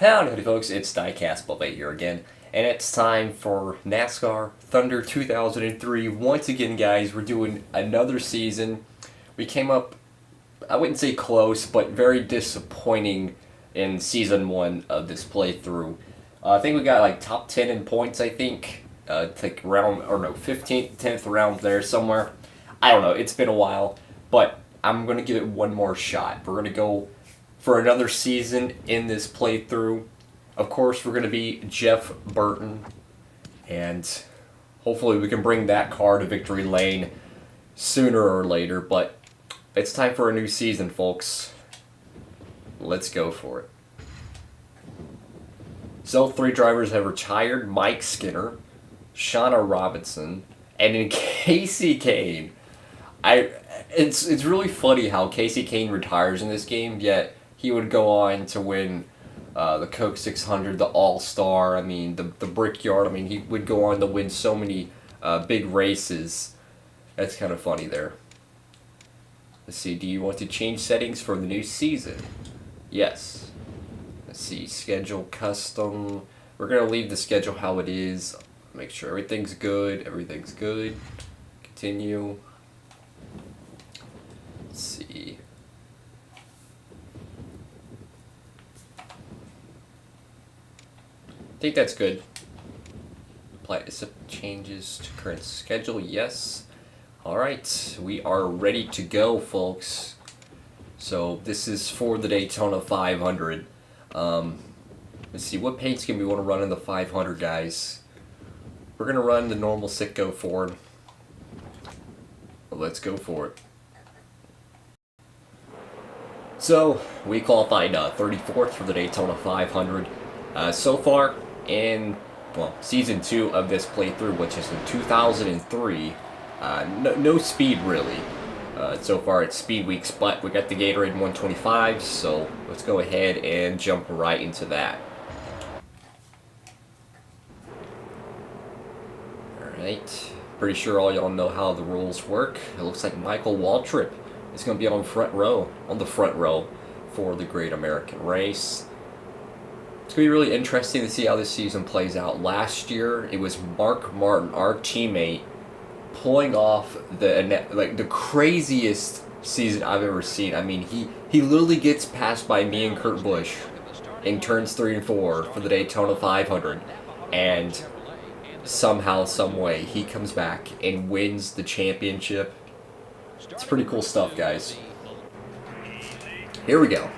Howdy folks, it's Diecast Buffet here again, and it's time for NASCAR Thunder 2003. Once again guys, we're doing another season. We came up, I wouldn't say close, but very disappointing in season 1 of this playthrough. I think we got like top 10 in points, I think. Like round, or no, 15th, 10th round there somewhere. I don't know, it's been a while, but I'm going to give it one more shot. We're going to go for another season in this playthrough. Of course, we're going to be Jeff Burton, and hopefully we can bring that car to victory lane sooner or later, but it's time for a new season, folks. Let's go for it. So, 3 drivers have retired: Mike Skinner, Shauna Robinson, and then Casey Kane. It's really funny how Casey Kane retires in this game, yet he would go on to win the Coke 600, the All-Star, I mean, the Brickyard. I mean, he would go on to win so many big races. That's kind of funny there. Let's see, do you want to change settings for the new season? Yes. Let's see, schedule custom. We're going to leave the schedule how it is. Make sure everything's good. Everything's good. Continue. Let's see. I think that's good. Apply accept changes to current schedule. Yes. Alright, we are ready to go, folks. So this is for the Daytona 500. Let's see, what paints can we want to run in the 500, guys? We're going to run the normal Sitco Ford. Let's go for it. So, we qualified 34th for the Daytona 500. So far, in season 2 of this playthrough, which is in 2003, no speed really. So far it's speed weeks, but we got the Gatorade 125, so let's go ahead and jump right into that. Alright, pretty sure all y'all know how the rules work. It looks like Michael Waltrip is going to be on the front row for the Great American Race. It's going to be really interesting to see how this season plays out. Last year, it was Mark Martin, our teammate, pulling off the craziest season I've ever seen. I mean, he literally gets passed by me and Kurt Busch in turns 3 and 4 for the Daytona 500, and somehow, some way, he comes back and wins the championship. It's pretty cool stuff, guys. Here we go.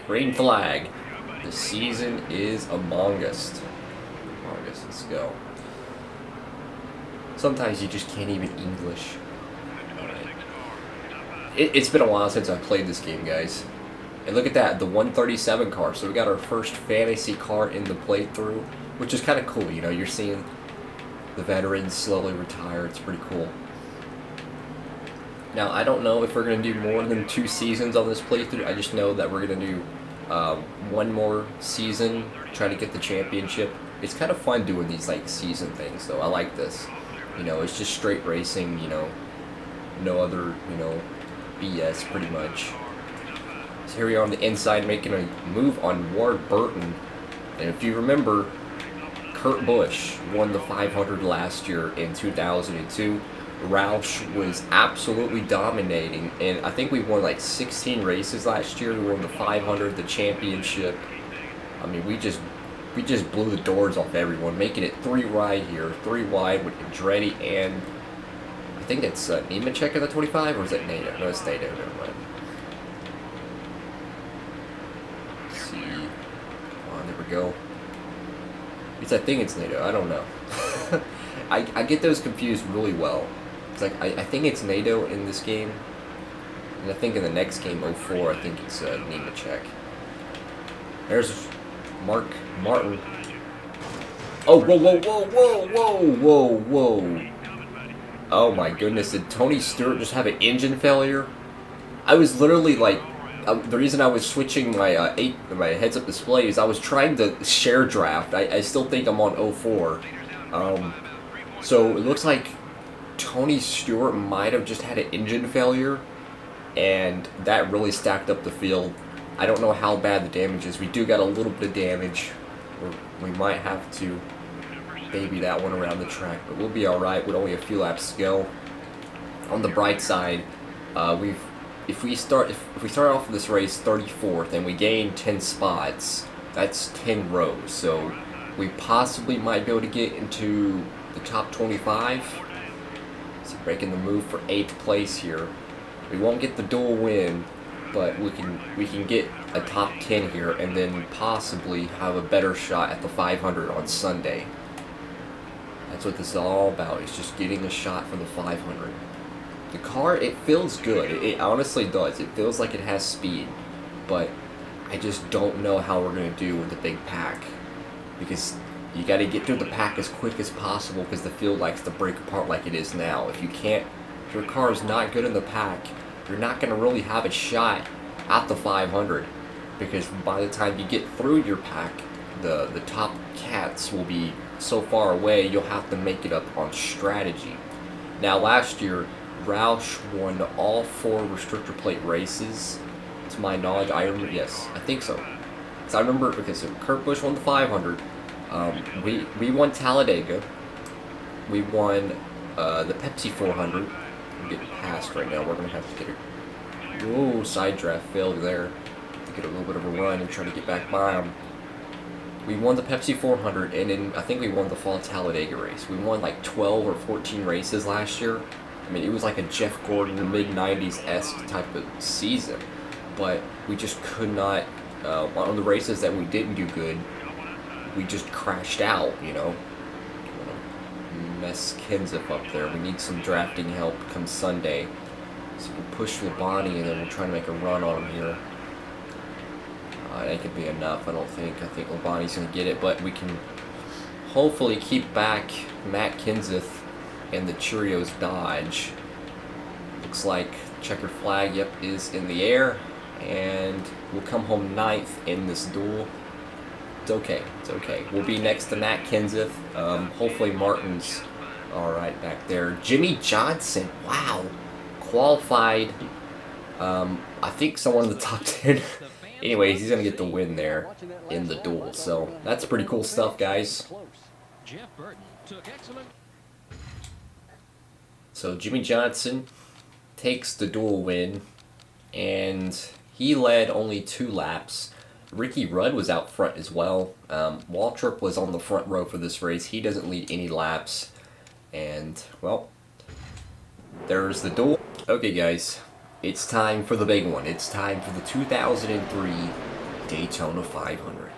Green flag. The season is among us. Let's go. Sometimes you just can't even English. It's been a while since I played this game, guys. And look at that, the 137 car. So we got our first fantasy car in the playthrough, which is kind of cool. You know, you're seeing the veterans slowly retire. It's pretty cool. Now, I don't know if we're going to do more than 2 seasons on this playthrough. I just know that we're going to do one more season, try to get the championship. It's kind of fun doing these like season things, though. I like this. You know, it's just straight racing, you know, no other, you know, BS pretty much. So here we are on the inside making a move on Ward Burton. And if you remember, Kurt Busch won the 500 last year in 2002. Roush was absolutely dominating, and I think we won like 16 races last year. We won the 500, the championship. I mean, we just blew the doors off everyone, making it 3 wide here, 3 wide with Andretti, and I think that's Nemechek in the 25, or is that NATO? No, it's NATO. Never mind. Let's see. Come on, there we go. I think it's NATO. I don't know. I get those confused really well. It's like, I think it's NATO in this game, and I think in the next game, 04, I think it's Nemechek. There's Mark Martin. Oh, whoa. Oh my goodness, did Tony Stewart just have an engine failure? I was literally like, the reason I was switching my my heads-up display is I was trying to share draft. I still think I'm on 04. So it looks like Tony Stewart might have just had an engine failure, and that really stacked up the field. I don't know how bad the damage is. We do got a little bit of damage. We might have to baby that one around the track, but we'll be all right with only a few laps to go. On the bright side, if we start off this race 34th and we gain 10 spots, that's 10 rows. So we possibly might be able to get into the top 25. So breaking the move for 8th place here. We won't get the dual win, but we can get a top 10 here and then possibly have a better shot at the 500 on Sunday. That's what this is all about. It's just getting a shot for the 500. The car, it feels good. It honestly does. It feels like it has speed, but I just don't know how we're going to do with the big pack, because you got to get through the pack as quick as possible because the field likes to break apart like it is now. If your car is not good in the pack, you're not going to really have a shot at the 500, because by the time you get through your pack, the top cats will be so far away, you'll have to make it up on strategy. Now, last year, Roush won all 4 restrictor plate races. To my knowledge, I remember, yes, I think so. So I remember, because Kurt Busch won the 500. We won Talladega. We won the Pepsi 400. I'm getting passed right now. We're going to have to get it. Whoa, side draft failed there. To get a little bit of a run and try to get back by him. We won the Pepsi 400, and then I think we won the Fall Talladega race. We won like 12 or 14 races last year. I mean, it was like a Jeff Gordon mid-90s-esque type of season. But we just could not, on the races that we didn't do good, we just crashed out, you know. Mess Kenseth up there. We need some drafting help come Sunday. So we'll push Labonte, and then we'll try to make a run on him here. That could be enough, I don't think. I think Labonte's going to get it, but we can hopefully keep back Matt Kenseth and the Cheerios Dodge. Looks like checker flag, yep, is in the air, and we'll come home 9th in this duel. It's okay, it's okay. We'll be next to Matt Kenseth. Hopefully Martin's all right back there. Jimmy Johnson, wow, qualified. I think someone in the top 10. Anyways, he's going to get the win there in the duel. So that's pretty cool stuff, guys. So Jimmy Johnson takes the duel win, and he led only 2 laps. Ricky Rudd was out front as well. Waltrip was on the front row for this race. He doesn't lead any laps. And, well, there's the duel. Okay, guys. It's time for the big one. It's time for the 2003 Daytona 500.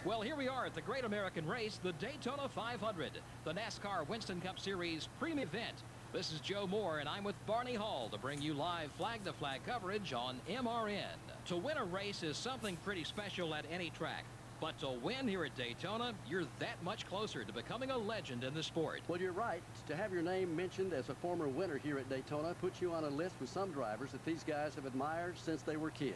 Well, here we are at the Great American Race, the Daytona 500, the NASCAR Winston Cup Series premium event. This is Joe Moore, and I'm with Barney Hall to bring you live flag-to-flag coverage on MRN. To win a race is something pretty special at any track. But to win here at Daytona, you're that much closer to becoming a legend in the sport. Well, you're right. To have your name mentioned as a former winner here at Daytona puts you on a list with some drivers that these guys have admired since they were kids.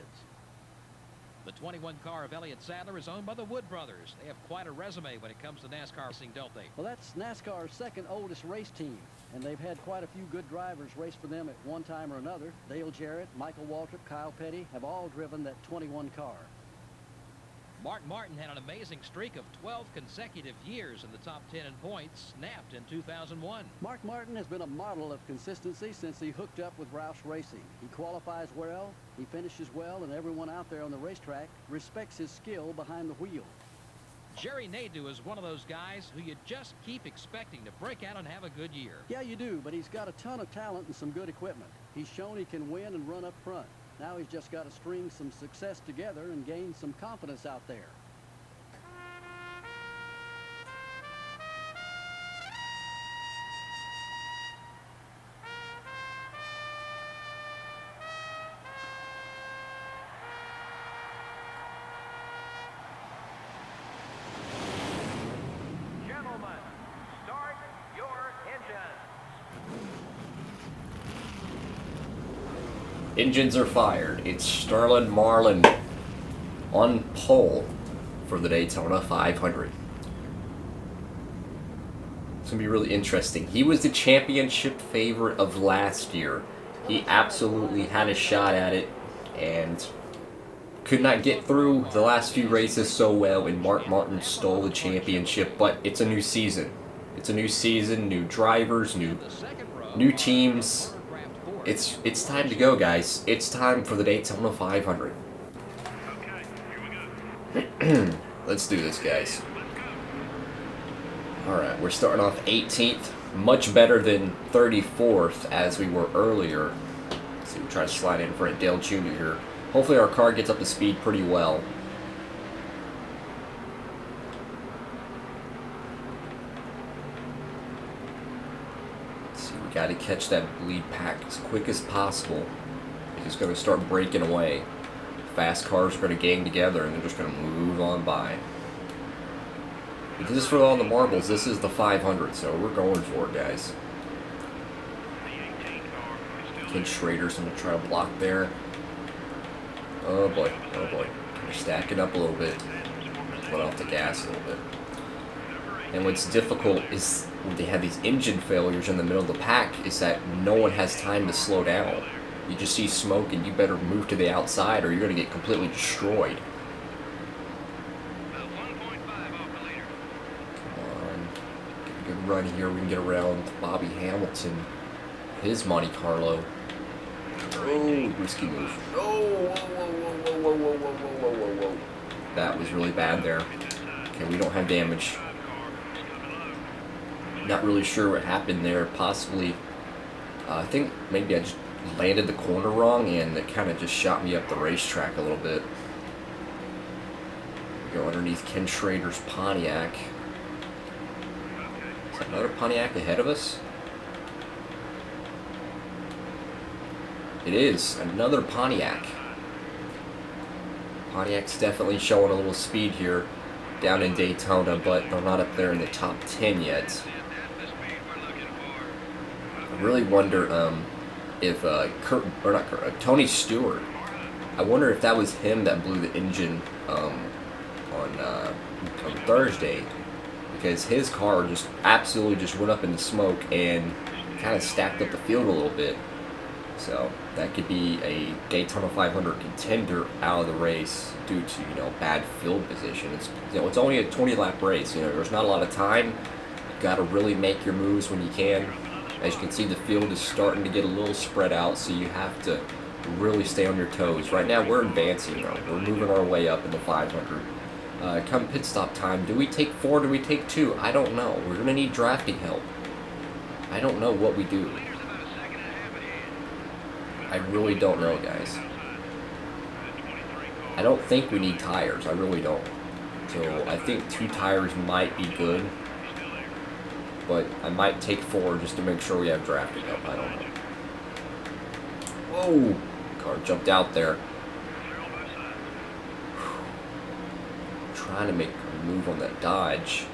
The 21 car of Elliott Sadler is owned by the Wood brothers. They have quite a resume when it comes to NASCAR racing, don't they? Well, that's NASCAR's second oldest race team, and they've had quite a few good drivers race for them at one time or another. Dale Jarrett, Michael Waltrip, Kyle Petty have all driven that 21 car. Mark Martin had an amazing streak of 12 consecutive years in the top 10 in points, snapped in 2001. Mark Martin has been a model of consistency since he hooked up with Roush Racing. He qualifies well, he finishes well, and everyone out there on the racetrack respects his skill behind the wheel. Jerry Nadeau is one of those guys who you just keep expecting to break out and have a good year. Yeah, you do, but he's got a ton of talent and some good equipment. He's shown he can win and run up front. Now he's just got to string some success together and gain some confidence out there. Gentlemen, start your engines. Engines are fired. It's Sterling Marlin on pole for the Daytona 500. It's going to be really interesting. He was the championship favorite of last year. He absolutely had a shot at it and could not get through the last few races so well, and Mark Martin stole the championship. But it's a new season. It's a new season, new drivers, new teams. It's time to go, guys. It's time for the Daytona 500. Let's do this, guys. Alright, we're starting off 18th. Much better than 34th as we were earlier. Let's see, we'll try to slide in for a Dale Jr. here. Hopefully our car gets up to speed pretty well. Let's see, we got to catch that lead pack as quick as possible. It's just going to start breaking away. Fast cars are going to gang together and they're just going to move on by. But this is for all the marbles. This is the 500, so we're going for it, guys. Ken Schrader's going to try to block there. Oh boy, oh boy. We're stacking up a little bit. Let off the gas a little bit. And what's difficult is when they have these engine failures in the middle of the pack is that no one has time to slow down. You just see smoke and you better move to the outside or you're going to get completely destroyed. Come on. Get a good run here. We can get around Bobby Hamilton. His Monte Carlo. Oh, risky move. Oh, whoa. That was really bad there. Okay, we don't have damage. Not really sure what happened there. Possibly, I think maybe I just landed the corner wrong and it kind of just shot me up the racetrack a little bit. We go underneath Ken Schrader's Pontiac. Is that another Pontiac ahead of us? It is another Pontiac. Pontiac's definitely showing a little speed here down in Daytona, but they're not up there in the top 10 yet. I really wonder if Tony Stewart, I wonder if that was him that blew the engine on Thursday, because his car just absolutely just went up into smoke and kind of stacked up the field a little bit. So that could be a Daytona 500 contender out of the race due to, bad field position. It's only a 20-lap race. There's not a lot of time. You got to really make your moves when you can. As you can see, the field is starting to get a little spread out, so you have to really stay on your toes. Right now, we're advancing, though. We're moving our way up in the 500. Come pit stop time. Do we take 4? Do we take 2? I don't know. We're going to need drafting help. I don't know what we do. I really don't know, guys. I don't think we need tires. I really don't. So I think 2 tires might be good. But I might take 4 just to make sure we have drafting help. I don't know. Whoa! Car jumped out there. Trying to make a move on that Dodge.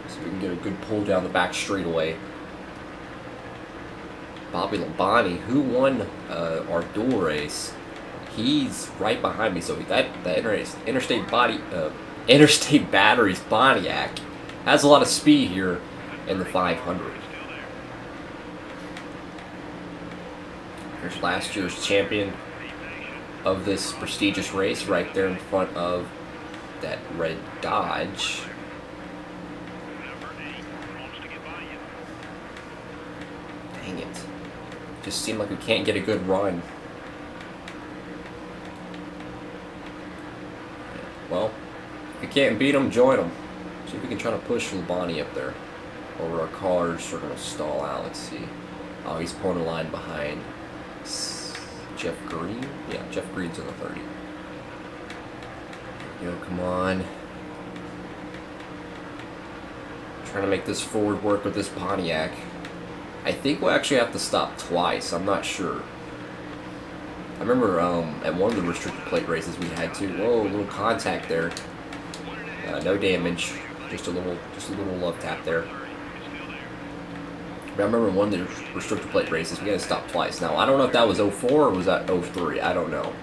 So we can get a good pull down the back straightaway. Bobby Labonte, who won our dual race, he's right behind me. So that Interstate Batteries Pontiac has a lot of speed here in the 500. There's last year's champion of this prestigious race right there in front of that red Dodge. Dang it. Just seemed like we can't get a good run. Well, if you can't beat them, join them. See if we can try to push Labonte up there. Or our cars are going to stall out. Let's see. Oh, he's pulling a line behind Jeff Green? Yeah, Jeff Green's in the 30. Yo, come on. Trying to make this forward work with this Pontiac. I think we'll actually have to stop twice. I'm not sure. I remember at one of the restricted plate races we had to. Whoa, a little contact there. No damage. Just a little love tap there. But I remember in one of the restricted plate races we had to stop twice. Now I don't know if that was 04 or was that 03. I don't know.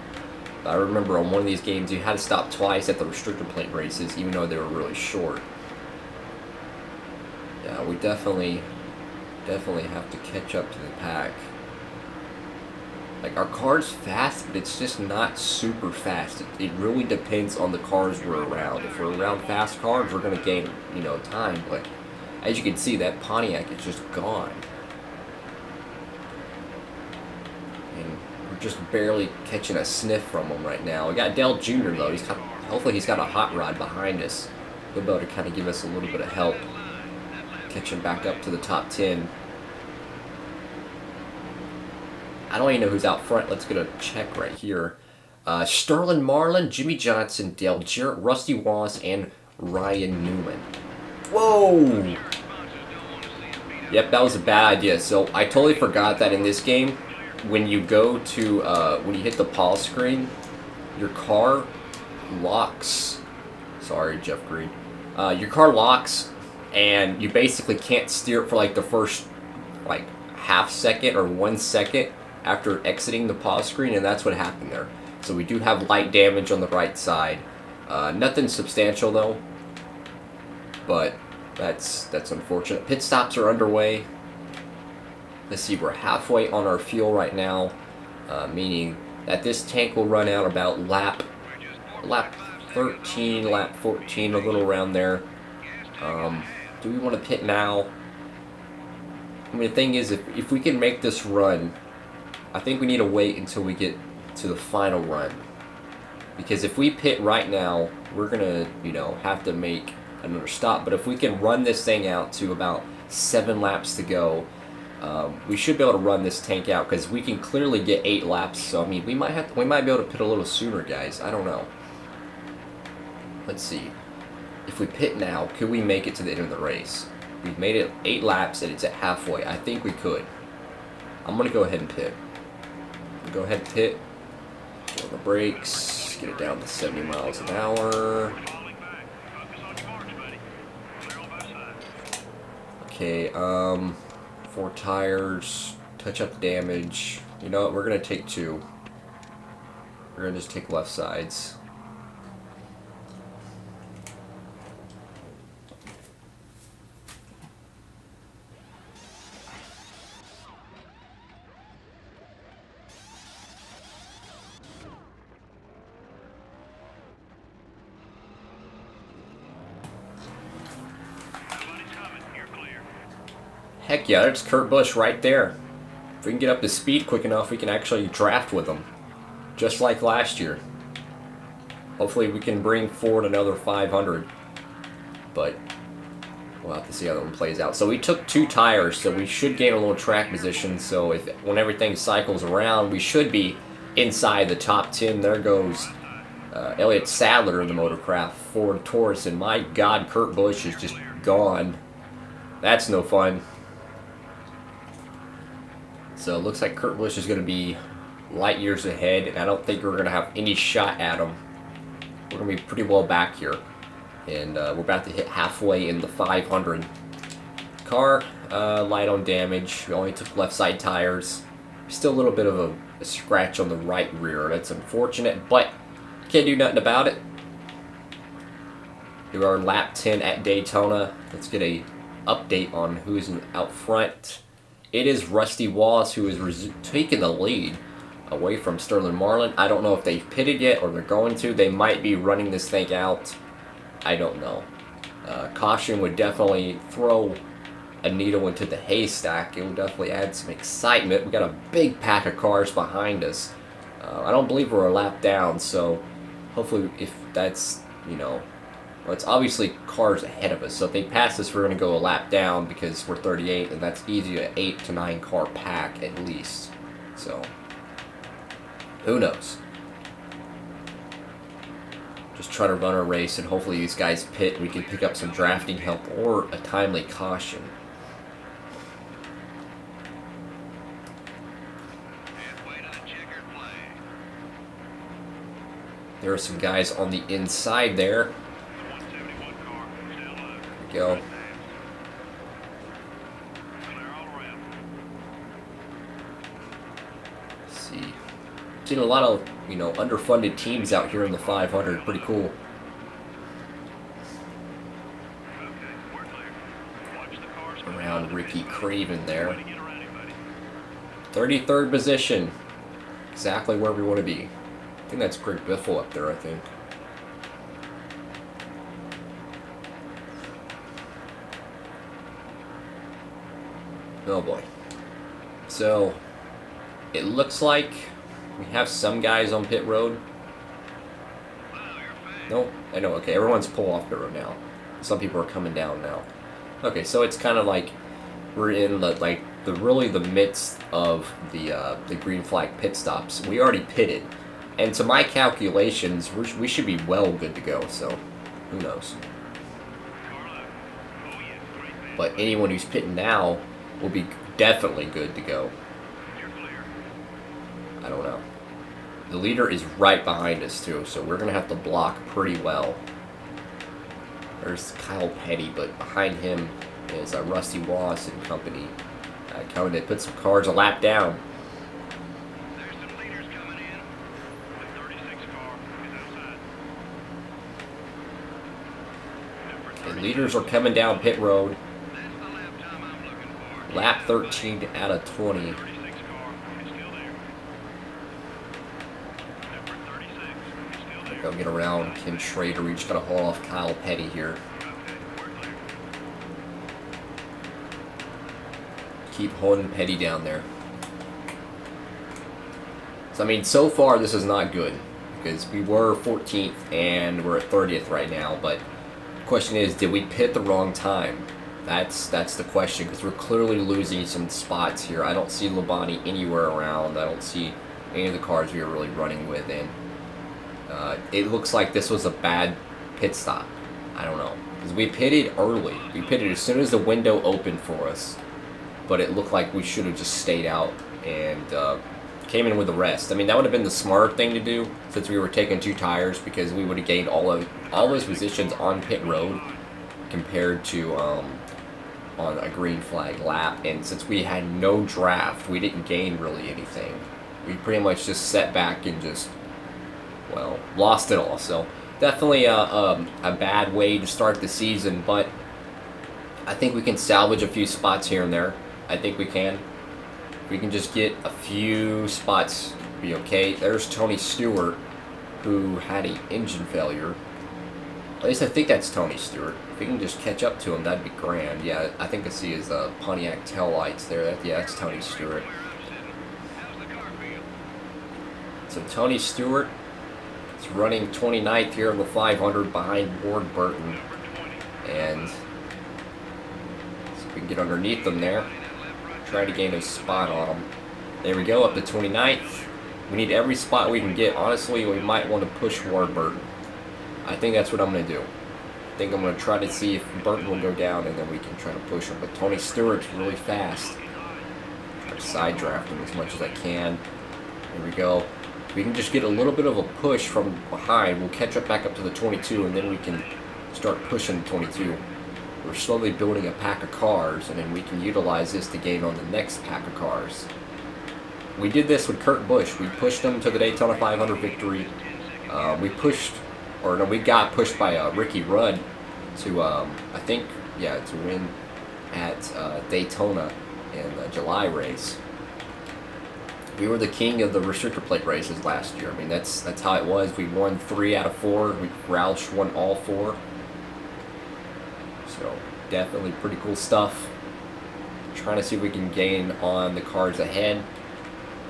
But I remember on one of these games you had to stop twice at the restricted plate races, even though they were really short. Yeah, we definitely have to catch up to the pack. Like, our car's fast, but it's just not super fast. It really depends on the cars we're around. If we're around fast cars, we're going to gain, time. But as you can see, that Pontiac is just gone. And we're just barely catching a sniff from him right now. We got Dale Jr., though. Hopefully he's got a hot rod behind us. He'll be able to kind of give us a little bit of help catching back up to the top 10. I don't even know who's out front. Let's get a check right here. Sterling Marlin, Jimmy Johnson, Dale Jarrett, Rusty Wallace, and Ryan Newman. Whoa! Yep, that was a bad idea. So I totally forgot that in this game, when you go to, when you hit the pause screen, your car locks. Sorry, Jeff Green. Your car locks, and you basically can't steer it for like the first, like, half second or 1 second after exiting the pause screen, and that's what happened there. So we do have light damage on the right side. Nothing substantial though, but that's unfortunate. Pit stops are underway. Let's see, we're halfway on our fuel right now, meaning that this tank will run out about lap 13, lap 14, a little around there. Do we want to pit now? I mean, the thing is, if we can make this run, I think we need to wait until we get to the final run. Because if we pit right now, we're going to, have to make another stop. But if we can run this thing out to about 7 laps to go, we should be able to run this tank out, because we can clearly get 8 laps. So, I mean, we might be able to pit a little sooner, guys. I don't know. Let's see. If we pit now, could we make it to the end of the race? We've made it 8 laps and it's at halfway. I think we could. I'm going to go ahead and pit. Go ahead and pit. Get on the brakes. Get it down to 70 miles an hour. Okay, 4 tires. Touch up the damage. You know what? We're going to take 2. We're going to just take left sides. Heck yeah, there's Kurt Busch right there. If we can get up to speed quick enough, we can actually draft with him. Just like last year. Hopefully we can bring forward another 500. But we'll have to see how that one plays out. So we took 2 tires, so we should gain a little track position. So when everything cycles around, we should be inside the top 10. There goes Elliott Sadler in the Motorcraft Ford Taurus. And my God, Kurt Busch is just gone. That's no fun. So it looks like Kurt Busch is going to be light years ahead, and I don't think we're going to have any shot at him. We're going to be pretty well back here. And we're about to hit halfway in the 500. Car, light on damage. We only took left side tires. Still a little bit of a scratch on the right rear. That's unfortunate, but can't do nothing about it. Here are lap 10 at Daytona. Let's get a update on who's out front. It is Rusty Wallace who is taking the lead away from Sterling Marlin. I don't know if they've pitted yet or they're going to. They might be running this thing out. I don't know. Caution would definitely throw a needle into the haystack. It would definitely add some excitement. We got a big pack of cars behind us. I don't believe we're a lap down, so hopefully if that's, well, it's obviously cars ahead of us, so if they pass us, we're going to go a lap down because we're 38, and that's easy, an 8 to 9 car pack at least. So, who knows? Just try to run a race, and hopefully these guys pit, and we can pick up some drafting help or a timely caution. There are some guys on the inside there. Go. Let's see. Seen a lot of, underfunded teams out here in the 500. Pretty cool. Around Ricky Craven there. 33rd position. exactly where we want to be. I think that's Greg Biffle up there, I think. Oh boy. So, it looks like we have some guys on pit road. No, I know. Okay, everyone's pull off pit road now. Some people are coming down now. Okay, so it's kind of like we're in the midst of the green flag pit stops. We already pitted, and to my calculations, we should be well good to go. So, who knows? But anyone who's pitting now will be definitely good to go. I don't know. The leader is right behind us too, so we're gonna have to block pretty well. There's Kyle Petty, but behind him is Rusty Wallace and company. Coming to put some cars a lap down. There's some leaders coming in. The 36 car is outside. The leaders are coming down pit road. That's the lap time I'm looking for. Lap 13 out of 20. 36 car is still there. Number 36 is still there. They'll get around Kim Schrader. We just gotta haul off Kyle Petty here. Keep holding Petty down there. So, I mean, so far this is not good because we were 14th and we're at 30th right now. But the question is, did we pit the wrong time? That's the question because we're clearly losing some spots here. I don't see Labonte anywhere around. I don't see any of the cars we were really running with, and it looks like this was a bad pit stop. I don't know because we pitted early. We pitted as soon as the window opened for us. But it looked like we should have just stayed out and came in with the rest. I mean, that would have been the smart thing to do since we were taking 2 tires because we would have gained all those positions on pit road compared to on a green flag lap. And since we had no draft, we didn't gain really anything. We pretty much just sat back and just, well, lost it all. So definitely a bad way to start the season, but I think we can salvage a few spots here and there. I think we can. We can just get a few spots, be okay. There's Tony Stewart, who had an engine failure. At least I think that's Tony Stewart. If we can just catch up to him, that'd be grand. Yeah, I think I see his Pontiac tail lights there. Yeah, that's Tony Stewart. So Tony Stewart is running 29th here in the 500 behind Ward Burton. And we can get underneath them there. Try to gain a spot on them. There we go, up to 29th. We need every spot we can get. Honestly, we might want to push Ward Burton. I think that's what I'm going to do. I think I'm going to try to see if Burton will go down and then we can try to push him. But Tony Stewart's really fast. Try to side draft him as much as I can. There we go. We can just get a little bit of a push from behind. We'll catch up back up to the 22 and then we can start pushing the 22. We're slowly building a pack of cars, and then we can utilize this to gain on the next pack of cars. We did this with Kurt Busch. We pushed him to the Daytona 500 victory. We got pushed by Ricky Rudd to, to win at Daytona in the July race. We were the king of the restrictor plate races last year. I mean, that's how it was. We won 3 out of 4. Roush won all 4. So, definitely pretty cool stuff. Trying to see if we can gain on the cars ahead.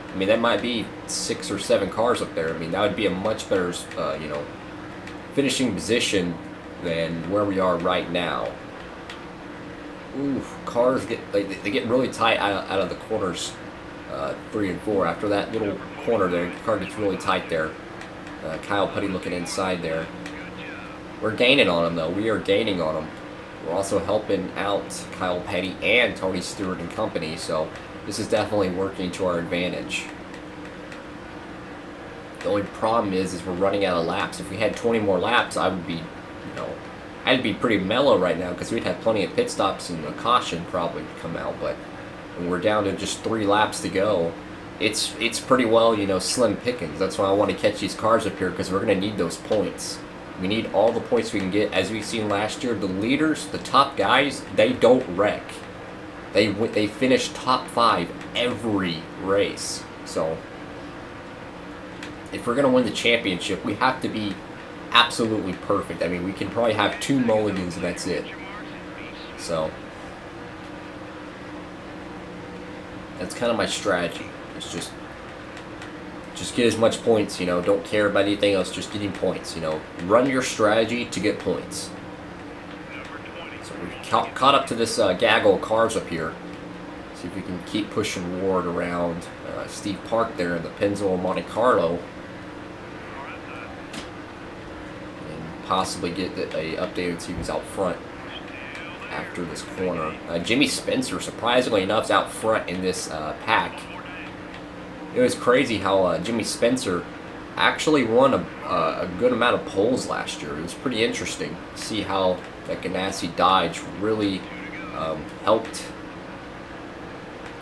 I mean, that might be 6 or 7 cars up there. I mean, that would be a much better, finishing position than where we are right now. Oof, cars they get really tight out of the corners 3 and 4. After that little corner there, the car gets really tight there. Kyle Petty looking inside there. We're gaining on him, though. We are gaining on him. We're also helping out Kyle Petty and Tony Stewart and company, so this is definitely working to our advantage. The only problem is we're running out of laps. If we had 20 more laps, I'd be pretty mellow right now because we'd have plenty of pit stops and a caution probably come out. But when we're down to just 3 laps to go, it's pretty well, slim pickings. That's why I want to catch these cars up here because we're going to need those points. We need all the points we can get. As we've seen last year, the leaders, the top guys, they don't wreck. They finish top 5 every race. So if we're going to win the championship, we have to be absolutely perfect. I mean, we can probably have 2 mulligans and that's it. So that's kind of my strategy. It's just get as much points, you know. Don't care about anything else, just getting points, you know. Run your strategy to get points. So we've caught up to this gaggle of cars up here. See if we can keep pushing Ward around Steve Park there in the Pennzoil Monte Carlo. And possibly get a update and see who's out front after this corner. Jimmy Spencer, surprisingly enough, is out front in this pack. It was crazy how Jimmy Spencer actually won a good amount of poles last year. It was pretty interesting to see how that Ganassi Dodge really helped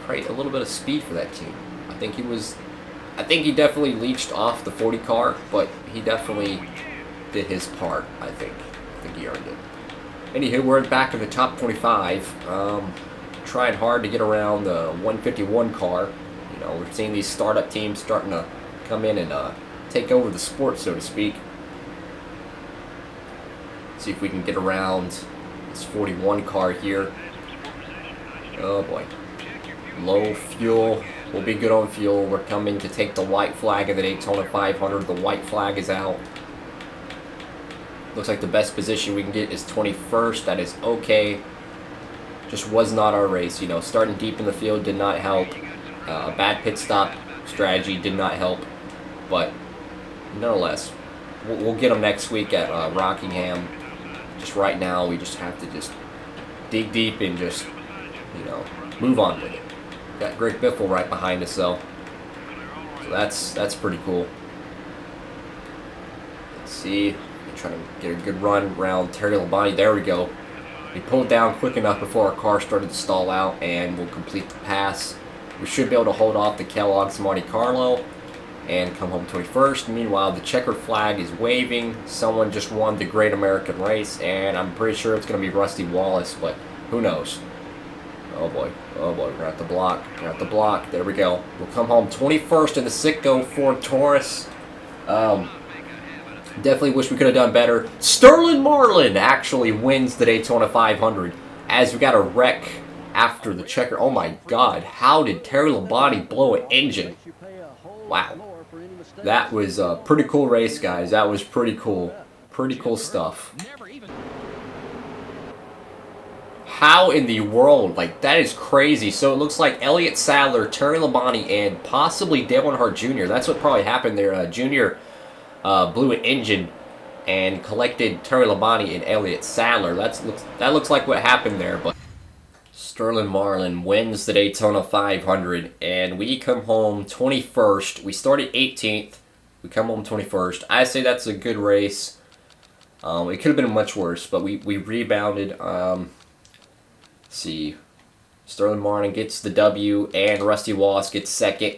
create a little bit of speed for that team. I think he definitely leached off the 40 car, but he definitely did his part. I think he earned it. Anywho, we're back in the top 25. Trying hard to get around the 151 car. You know, we're seeing these startup teams starting to come in and take over the sport, so to speak. See if we can get around this 41 car here. Oh boy. Low fuel. We'll be good on fuel. We're coming to take the white flag of the Daytona 500. The white flag is out. Looks like the best position we can get is 21st. That is okay. Just was not our race. You know, starting deep in the field did not help. A bad pit stop strategy did not help. But nonetheless, we'll get them next week at Rockingham. Just right now, we just have to just dig deep and just, you know, move on with it. Got Greg Biffle right behind us, though. So that's pretty cool. Let's see. Trying to get a good run around Terry Labonte. There we go. We pulled down quick enough before our car started to stall out, and we'll complete the pass. We should be able to hold off the Kellogg's Monte Carlo and come home 21st. Meanwhile, the checkered flag is waving. Someone just won the Great American Race, and I'm pretty sure it's going to be Rusty Wallace, but who knows? Oh boy, we're at the block. There we go. We'll come home 21st in the Citgo Ford Taurus. Definitely wish we could have done better. Sterling Marlin actually wins the Daytona 500 as we got a wreck after the checker. Oh my God, how did Terry Labonte blow an engine? Wow. That was a pretty cool race, guys. That was pretty cool. Pretty cool stuff. How in the world? Like, that is crazy. So it looks like Elliott Sadler, Terry Labonte, and possibly Dale Earnhardt Jr. That's what probably happened there. Jr. Blew an engine and collected Terry Labonte and Elliott Sadler. That looks like what happened there. But Sterling Marlin wins the Daytona 500, and we come home 21st. We started 18th. We come home 21st. I say that's a good race. It could have been much worse, but we rebounded. Let's see. Sterling Marlin gets the W, and Rusty Wallace gets second.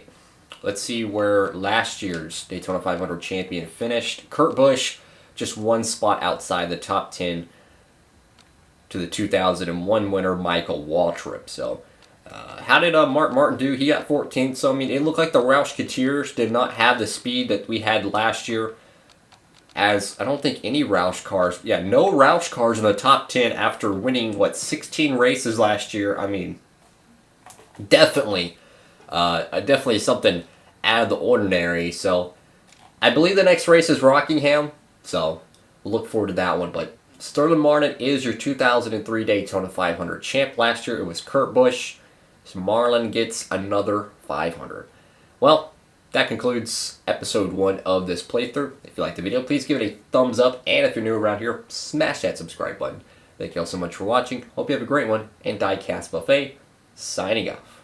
Let's see where last year's Daytona 500 champion finished. Kurt Busch just one spot outside the top 10 to the 2001 winner, Michael Waltrip. So, how did Mark Martin do? He got 14th. So, I mean, it looked like the Roush Coutiers did not have the speed that we had last year. As I don't think any Roush cars, no Roush cars in the top 10 after winning, 16 races last year. I mean, definitely something out of the ordinary. So I believe the next race is Rockingham, so we'll look forward to that one. But Sterling Marlin is your 2003 Daytona 500 champ. Last year it was Kurt Busch. So Marlin gets another 500. Well, that concludes episode 1 of this playthrough. If you liked the video, please give it a thumbs up, and if you're new around here, smash that subscribe button. Thank you all so much for watching. Hope you have a great one, and Diecast Buffet signing off.